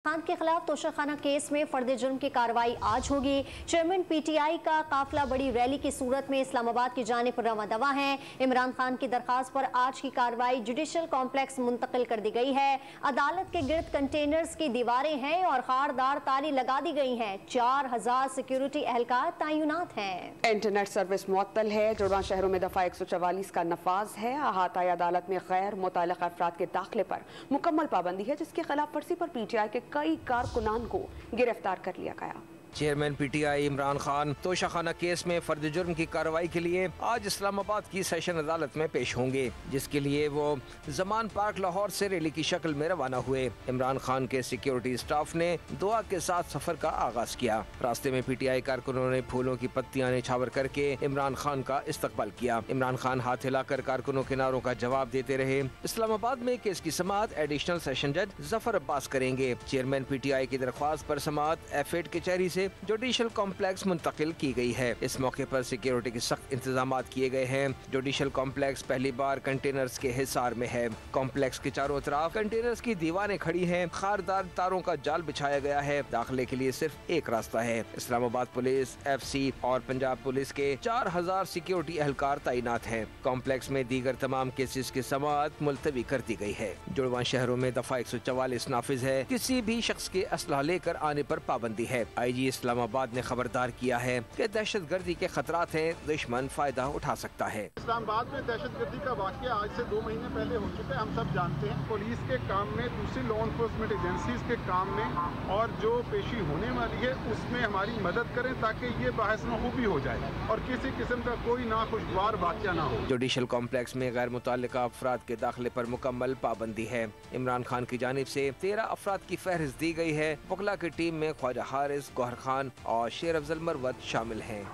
खान के खिलाफ तोशाखाना केस में फर्द जुर्म की कार्रवाई आज होगी। चेयरमैन पीटीआई का काफिला बड़ी रैली की सूरत में इस्लामाबाद की जानिब पर रवा दवा है। इमरान खान की दरखास्त पर आज की कार्रवाई जुडिशल कॉम्प्लेक्स मुंतकिल कर दी गई है। अदालत के गिर्द कंटेनर्स की दीवारें हैं और खारदार ताली लगा दी गई हैं। 4000 सिक्योरिटी एहलकार तैनात हैं। इंटरनेट सर्विस मुअत्तल है। जुड़वा शहरों में दफा 144 का नफाज है। अहाताई अदालत में गैर मुतल्लका अफराद के दाखिले पर मुकम्मल पाबंदी है, जिसकी खिलाफ वर्जी पर पीटीआई के कई कारकुनान को गिरफ्तार कर लिया गया। Chairman PTI Imran Khan Toshakhana case में फर्द जुर्म की कार्रवाई के लिए आज इस्लामाबाद की सेशन अदालत में पेश होंगे, जिसके लिए वो जमान पार्क लाहौर से रैली की शक्ल में रवाना हुए। इमरान खान के सिक्योरिटी स्टाफ ने दुआ के साथ सफर का आगाज किया। रास्ते में पीटीआई कारकुनों ने फूलों की पत्तियां निछावर करके इमरान खान का इस्तकबाल किया। इमरान खान हाथ हिलाकर कारकुनों के नारों का जवाब देते रहे। इस्लामाबाद में केस की समाअत एडिशनल सेशन जज जफर अब्बास करेंगे। चेयरमैन पीटीआई की दरख्वास्त पर समाअत F8 कचहरी से जुडिशल कॉम्प्लेक्स मुंतकिल की गई है। इस मौके पर सिक्योरिटी के सख्त इंतजाम किए गए हैं। जुडिशल कॉम्प्लेक्स पहली बार कंटेनर्स के हिसार में है। कॉम्प्लेक्स के चारों तरफ कंटेनर्स की दीवारें खड़ी हैं। खारदार तारों का जाल बिछाया गया है। दाखिले के लिए सिर्फ एक रास्ता है। इस्लामाबाद पुलिस, FC और पंजाब पुलिस के 4000 सिक्योरिटी एहलकार तैनात हैं। कॉम्प्लेक्स में दीगर तमाम केसेस की समाअत मुलतवी कर दी गई है। जुड़वा शहरों में दफा 144 नाफिज है। किसी भी शख्स के असलहा लेकर आने पर पाबंदी है। IG इस्लामाबाद ने खबरदार किया है कि दहशत गर्दी के खतरात हैं, दुश्मन फायदा उठा सकता है। इस्लामाबाद में दहशत गर्दी का वाकया आज से 2 महीने पहले हो चुका है। हम सब जानते हैं पुलिस के काम में, दूसरी लॉ एनफोर्समेंट एजेंसीज के काम में और जो पेशी होने वाली है उसमें हमारी मदद करें ताकि ये बहस मखूबी हो जाए और किसी किस्म का कोई नाखुशगवार वाकया ना हो। जुडिशल कॉम्प्लेक्स में गैर मुतल्लिका अफराद के दाखिले पर मुकम्मल पाबंदी है। इमरान खान की जानिब से 13 अफराद की फहरिस्त दी गई है। वकला की टीम में ख्वाजा हारिस, गौहर खान और शेर अफजल मरवत शामिल हैं।